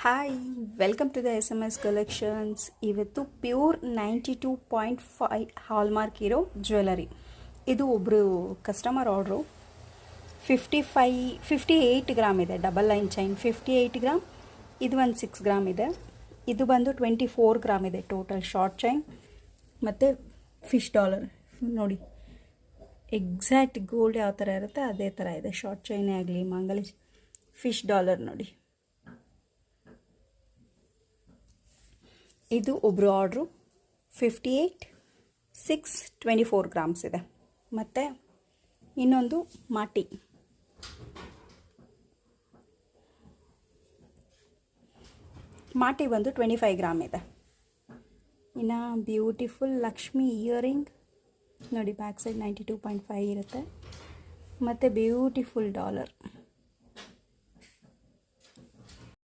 Hi welcome to the S M S collections. ಇವತ್ತು pure 92.5 hallmark ಇರೋ jewellery. ಇದು ಒಬ್ಬರು ಕಸ್ಟಮರ್ ಆರ್ಡ್ರು. 58 ಗ್ರಾಮ್ ಇದೆ. Double line chain 58 gram. ಇದು ಒಂದು 6 ಗ್ರಾಮ್ ಇದೆ. ಇದು ಬಂದು 24 ಗ್ರಾಮ್ ಇದೆ ಟೋಟಲ್ ಶಾರ್ಟ್ ಚೈನ್. ಮತ್ತು ಫಿಶ್ ಡಾಲರ್ ನೋಡಿ, ಎಕ್ಸಾಕ್ಟ್ ಗೋಲ್ಡ್ ಯಾವ ಥರ ಇರುತ್ತೆ ಅದೇ ಥರ ಇದೆ. ಶಾರ್ಟ್ ಚೈನೇ ಆಗಲಿ ಮಂಗಲಿ. ಫಿಶ್ ಡಾಲರ್ ನೋಡಿ. ಇದು ಒಬ್ಬರು ಆರ್ಡ್ರು. 58, 6, 24 ಗ್ರಾಮ್ಸ್ ಇದೆ. ಮತ್ತು ಇನ್ನೊಂದು ಮಾಟಿ. ಮಾಟಿ ಬಂದು 25 ಗ್ರಾಮ್ ಇದೆ. ಇನ್ನು ಬ್ಯೂಟಿಫುಲ್ ಲಕ್ಷ್ಮಿ ಇಯರಿಂಗ್ ನೋಡಿ, ಬ್ಯಾಕ್ ಸೈಡ್ 92.5 ಇರುತ್ತೆ. ಮತ್ತು ಬ್ಯೂಟಿಫುಲ್ ಡಾಲರ್